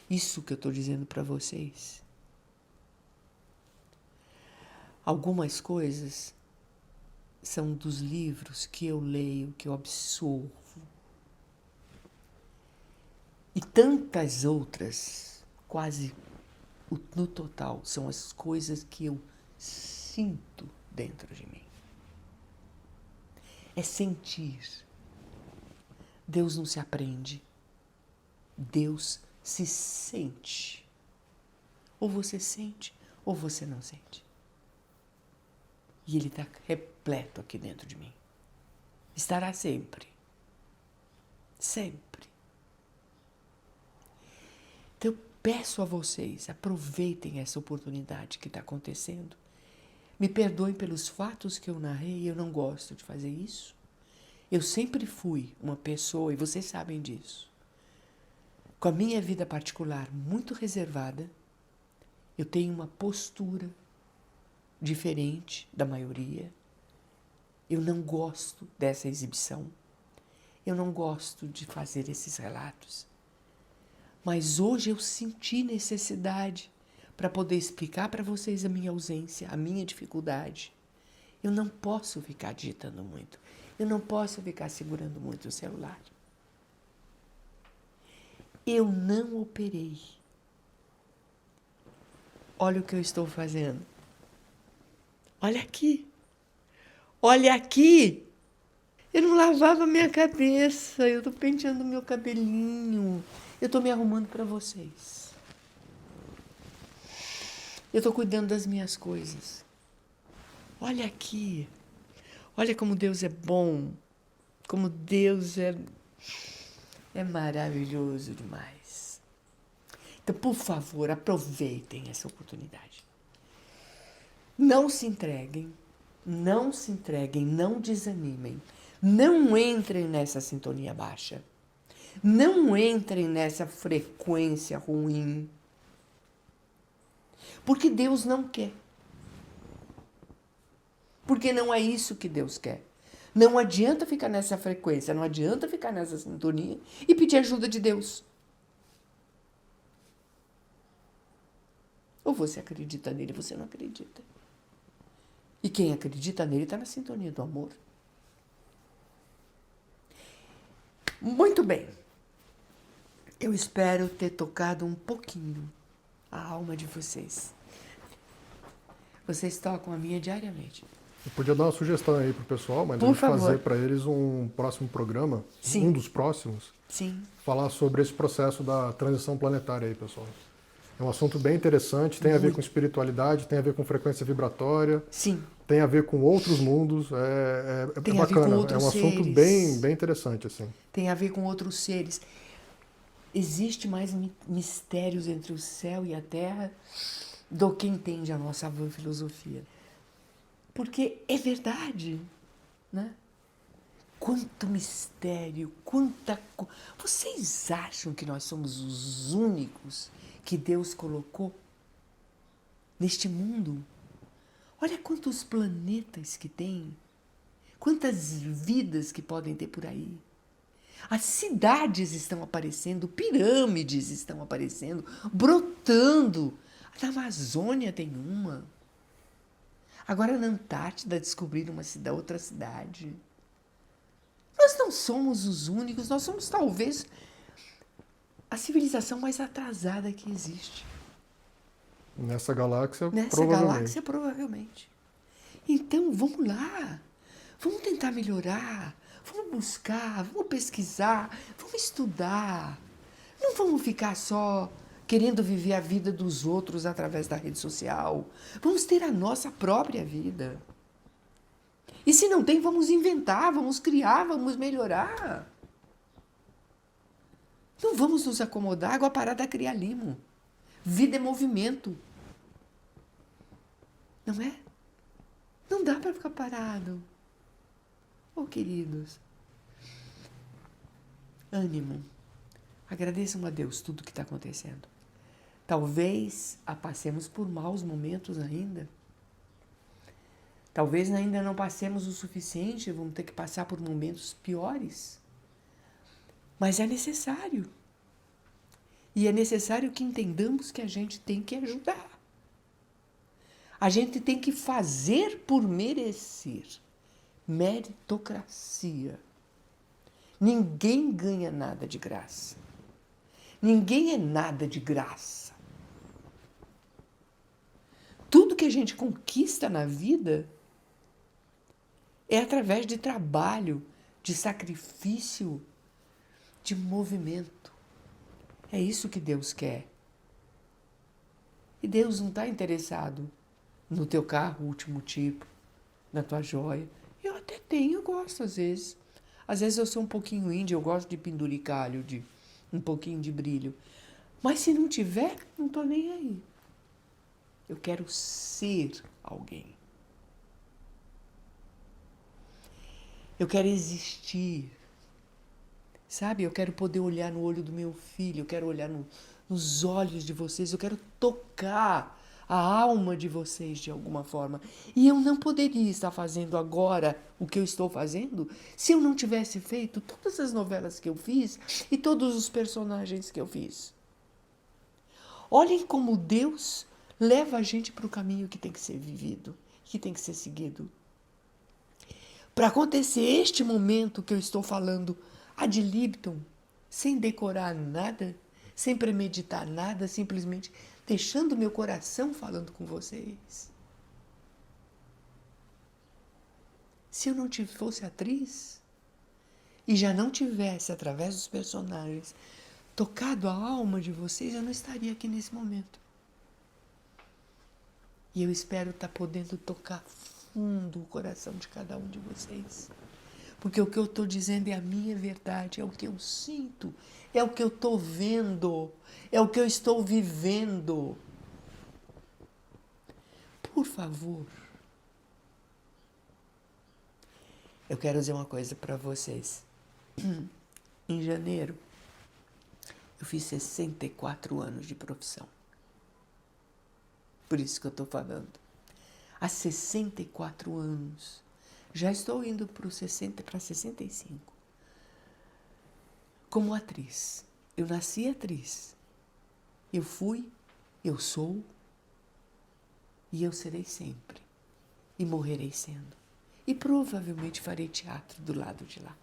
Isso que eu estou dizendo para vocês. Algumas coisas são dos livros que eu leio, que eu absorvo. E tantas outras, quase no total, são as coisas que eu sinto dentro de mim. É sentir. Deus não se aprende. Deus se sente. Ou você sente, ou você não sente. E Ele está repleto aqui dentro de mim. Estará sempre. Sempre. Então, eu peço a vocês, aproveitem essa oportunidade que está acontecendo. Me perdoem pelos fatos que eu narrei, eu não gosto de fazer isso. Eu sempre fui uma pessoa, e vocês sabem disso, com a minha vida particular muito reservada. Eu tenho uma postura diferente da maioria. Eu não gosto dessa exibição. Eu não gosto de fazer esses relatos. Mas hoje eu senti necessidade para poder explicar para vocês a minha ausência, a minha dificuldade. Eu não posso ficar digitando muito. Eu não posso ficar segurando muito o celular. Eu não operei. Olha o que eu estou fazendo. Olha aqui. Olha aqui. Eu não lavava minha cabeça. Eu estou penteando meu cabelinho. Eu estou me arrumando para vocês. Eu estou cuidando das minhas coisas. Olha aqui. Olha como Deus é bom. Como Deus é maravilhoso demais. Então, por favor, aproveitem essa oportunidade. Não se entreguem, não se entreguem, não desanimem. Não entrem nessa sintonia baixa. Não entrem nessa frequência ruim. Porque Deus não quer. Porque não é isso que Deus quer. Não adianta ficar nessa frequência, não adianta ficar nessa sintonia e pedir ajuda de Deus. Ou você acredita nele ou você não acredita. E quem acredita nele está na sintonia do amor. Muito bem. Eu espero ter tocado um pouquinho a alma de vocês. Vocês tocam a minha diariamente. Eu podia dar uma sugestão aí pro pessoal, mas a gente fazer para eles um próximo programa, Sim. Um dos próximos, Sim. Falar sobre esse processo da transição planetária aí, pessoal. É um assunto bem interessante, tem a ver com espiritualidade, tem a ver com frequência vibratória, Sim. Tem a ver com outros mundos, é bacana, é um assunto bem interessante, assim. Tem a ver com outros seres. Existe mais mistérios entre o céu e a terra do que entende a nossa filosofia. Porque é verdade, né? Quanto mistério, quanta... Vocês acham que nós somos os únicos que Deus colocou neste mundo? Olha quantos planetas que tem, quantas vidas que podem ter por aí. As cidades estão aparecendo, pirâmides estão aparecendo, brotando. Na Amazônia tem uma. Agora na Antártida descobriram outra cidade. Nós não somos os únicos, nós somos talvez a civilização mais atrasada que existe. Nessa galáxia, provavelmente. Então, vamos lá. Vamos tentar melhorar. Vamos buscar, vamos pesquisar, vamos estudar. Não vamos ficar só querendo viver a vida dos outros através da rede social. Vamos ter a nossa própria vida. E se não tem, vamos inventar, vamos criar, vamos melhorar. Não vamos nos acomodar, água parada cria limo. Vida é movimento. Não é? Não dá para ficar parado. Oh, queridos. Ânimo. Agradeçam a Deus tudo que está acontecendo. Talvez passemos por maus momentos ainda. Talvez ainda não passemos o suficiente, vamos ter que passar por momentos piores. Mas é necessário. E é necessário que entendamos que a gente tem que ajudar. A gente tem que fazer por merecer. Meritocracia. Ninguém ganha nada de graça. Ninguém é nada de graça. Tudo que a gente conquista na vida é através de trabalho, de sacrifício, de movimento. É isso que Deus quer. E Deus não está interessado no teu carro último tipo, na tua joia. Eu até tenho, eu gosto às vezes. Às vezes eu sou um pouquinho índia, eu gosto de penduricalho, de um pouquinho de brilho. Mas se não tiver, não estou nem aí. Eu quero ser alguém. Eu quero existir. Sabe? Eu quero poder olhar no olho do meu filho, eu quero olhar nos olhos de vocês, eu quero tocar a alma de vocês de alguma forma. E eu não poderia estar fazendo agora o que eu estou fazendo se eu não tivesse feito todas as novelas que eu fiz e todos os personagens que eu fiz. Olhem como Deus leva a gente para o caminho que tem que ser vivido, que tem que ser seguido. Para acontecer este momento que eu estou falando ad libitum, sem decorar nada, sem premeditar nada, simplesmente deixando meu coração falando com vocês. Se eu não fosse atriz e já não tivesse, através dos personagens, tocado a alma de vocês, eu não estaria aqui nesse momento. E eu espero estar podendo tocar fundo o coração de cada um de vocês. Porque o que eu estou dizendo é a minha verdade, é o que eu sinto, é o que eu estou vendo, é o que eu estou vivendo. Por favor, eu quero dizer uma coisa para vocês. Em janeiro, eu fiz 64 anos de profissão. Por isso que eu estou falando. Há 64 anos. Já estou indo para 65. Como atriz. Eu nasci atriz. Eu fui, eu sou e eu serei sempre. E morrerei sendo. E provavelmente farei teatro do lado de lá.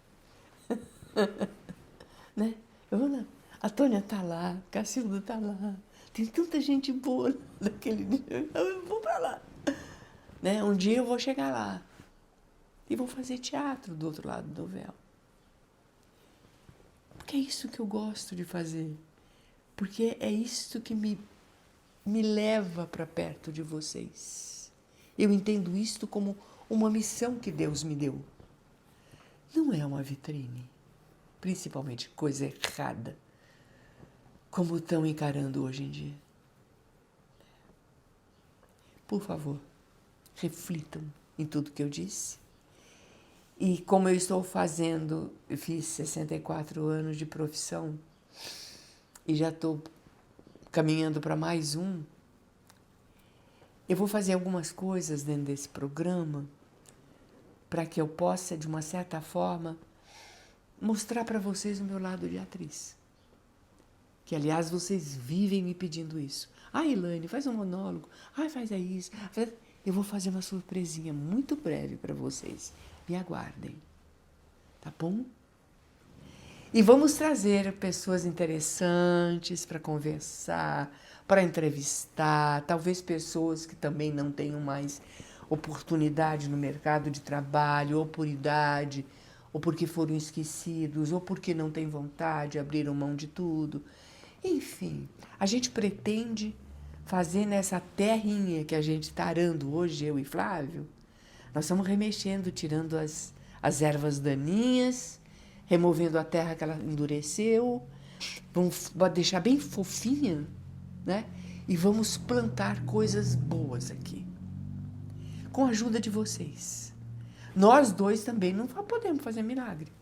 Né? Eu vou lá. A Tônia está lá, Cacilda está lá. Tem tanta gente boa naquele dia. Eu vou para lá. Né? Um dia eu vou chegar lá. E vou fazer teatro do outro lado do véu. Porque é isso que eu gosto de fazer. Porque é isso que me leva para perto de vocês. Eu entendo isto como uma missão que Deus me deu. Não é uma vitrine. Principalmente coisa errada. Como estão encarando hoje em dia. Por favor, reflitam em tudo que eu disse. E como eu estou fazendo, eu fiz 64 anos de profissão e já estou caminhando para mais um, eu vou fazer algumas coisas dentro desse programa para que eu possa, de uma certa forma, mostrar para vocês o meu lado de atriz. Que, aliás, vocês vivem me pedindo isso. Ah, Elaine, faz um monólogo. Ah, faz aí isso. Eu vou fazer uma surpresinha muito breve para vocês. Me aguardem, tá bom? E vamos trazer pessoas interessantes para conversar, para entrevistar, talvez pessoas que também não tenham mais oportunidade no mercado de trabalho, ou por idade, ou porque foram esquecidos, ou porque não têm vontade, abriram mão de tudo. Enfim, a gente pretende fazer nessa terrinha que a gente está arando hoje, eu e Flávio. Nós estamos remexendo, tirando as ervas daninhas, removendo a terra que ela endureceu, vamos deixar bem fofinha, né? E vamos plantar coisas boas aqui, com a ajuda de vocês. Nós dois também não podemos fazer milagre.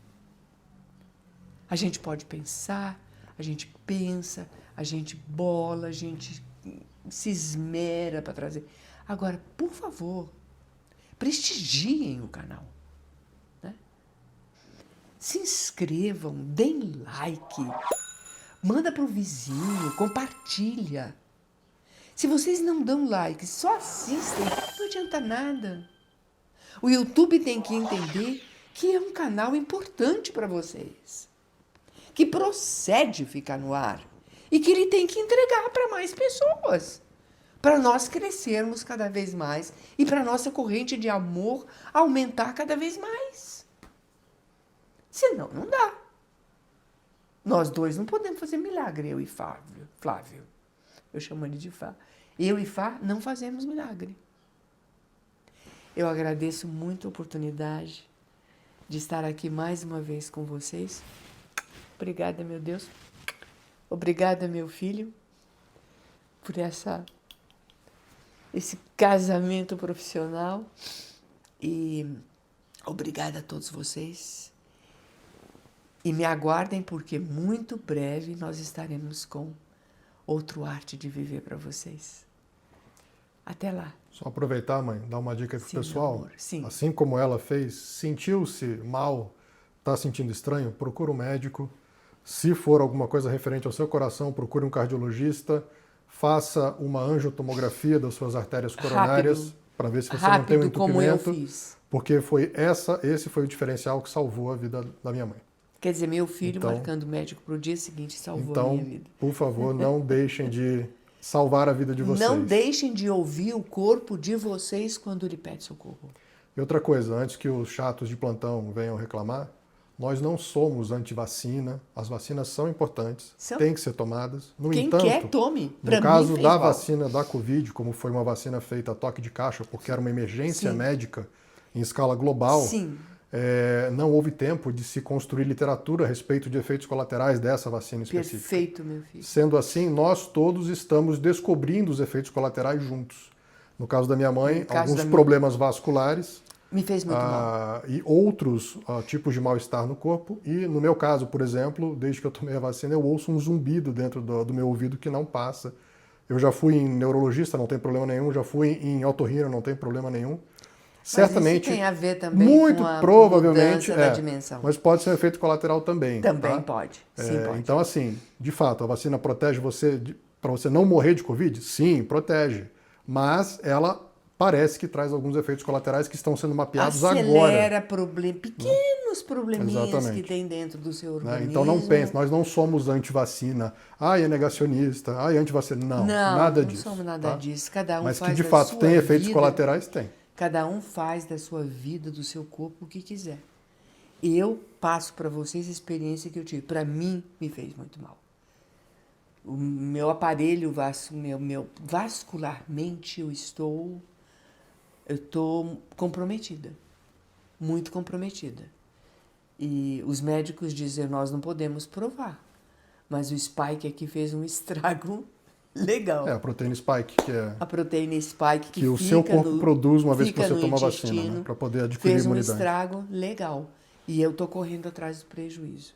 A gente pode pensar, a gente pensa, a gente bola, a gente se esmera para trazer. Agora, por favor, prestigiem o canal. Né? Se inscrevam, deem like, manda para o vizinho, compartilha. Se vocês não dão like, só assistem, não adianta nada. O YouTube tem que entender que é um canal importante para vocês, que procede ficar no ar e que ele tem que entregar para mais pessoas. Para nós crescermos cada vez mais e para nossa corrente de amor aumentar cada vez mais. Senão, não dá. Nós dois não podemos fazer milagre, eu e Flávio. Eu chamo ele de Fá. Eu e Fá não fazemos milagre. Eu agradeço muito a oportunidade de estar aqui mais uma vez com vocês. Obrigada, meu Deus. Obrigada, meu filho, por esse casamento profissional. E obrigada a todos vocês. E me aguardem, porque muito breve nós estaremos com outro Arte de Viver para vocês. Até lá. Só aproveitar, mãe, dar uma dica para o pessoal. Amor. Sim. Assim como ela fez, sentiu-se mal, está sentindo estranho, procura um médico. Se for alguma coisa referente ao seu coração, procure um cardiologista. Faça uma angiotomografia das suas artérias coronárias para ver se você não tem um entupimento. Como eu fiz. Porque esse foi o diferencial que salvou a vida da minha mãe. Quer dizer, meu filho marcando o médico para o dia seguinte salvou a minha vida. Por favor, não deixem de salvar a vida de vocês. Não deixem de ouvir o corpo de vocês quando ele pede socorro. E outra coisa, antes que os chatos de plantão venham reclamar, nós não somos anti-vacina, as vacinas são importantes, têm que ser tomadas. No entanto, quer, tome. No caso da vacina da Covid, como foi uma vacina feita a toque de caixa, porque era uma emergência médica em escala global, não houve tempo de se construir literatura a respeito de efeitos colaterais dessa vacina específica. Perfeito, meu filho. Sendo assim, nós todos estamos descobrindo os efeitos colaterais juntos. No caso da minha mãe, alguns problemas vasculares. Me fez muito mal. E outros tipos de mal-estar no corpo. E no meu caso, por exemplo, desde que eu tomei a vacina, eu ouço um zumbido dentro do meu ouvido que não passa. Eu já fui em neurologista, não tem problema nenhum. Já fui em otorrino, não tem problema nenhum. Certamente, isso tem a ver também muito com a provavelmente, da dimensão. Mas pode ser um efeito colateral também. Também pode. Sim, pode. Então, assim, de fato, a vacina protege você para você não morrer de Covid? Sim, protege. Mas ela parece que traz alguns efeitos colaterais que estão sendo mapeados agora. Acelera pequenos probleminhas que tem dentro do seu organismo. Então não pense, nós não somos anti-vacina. É negacionista, é anti-vacina. Não, nada disso. Não somos nada disso. Cada um mas faz que de fato tem efeitos colaterais, tem. Cada um faz da sua vida, do seu corpo, o que quiser. Eu passo para vocês a experiência que eu tive. Para mim, me fez muito mal. O meu aparelho vascularmente, eu estou comprometida. Muito comprometida. E os médicos dizem, nós não podemos provar. Mas o Spike aqui fez um estrago legal. A proteína Spike, que é... A proteína Spike que o seu corpo produz uma vez que você toma a vacina, né, para poder adquirir imunidade. Fez um estrago legal. E eu estou correndo atrás do prejuízo.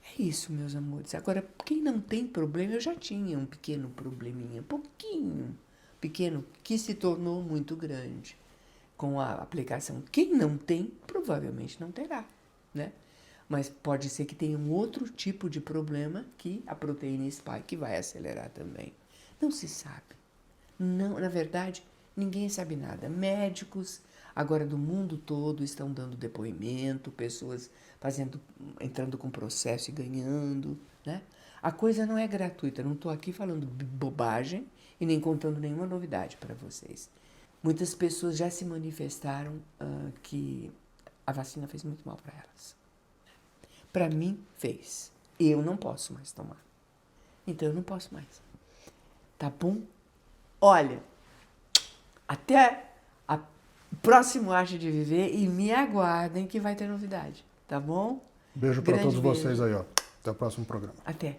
É isso, meus amores. Agora, quem não tem problema, eu já tinha um pequeno probleminha, pequeno, que se tornou muito grande com a aplicação. Quem não tem, provavelmente não terá, né? Mas pode ser que tenha um outro tipo de problema que a proteína Spike vai acelerar também. Não se sabe. Não, na verdade, ninguém sabe nada. Médicos, agora do mundo todo, estão dando depoimento, pessoas entrando com processo e ganhando, né? A coisa não é gratuita. Não estou aqui falando bobagem e nem contando nenhuma novidade para vocês. Muitas pessoas já se manifestaram que a vacina fez muito mal para elas. Para mim, fez. Eu não posso mais tomar. Então, eu não posso mais. Tá bom? Olha, até o próximo Arte de Viver e me aguardem que vai ter novidade. Tá bom? Beijo para todos vocês aí, ó. Até o próximo programa. Até.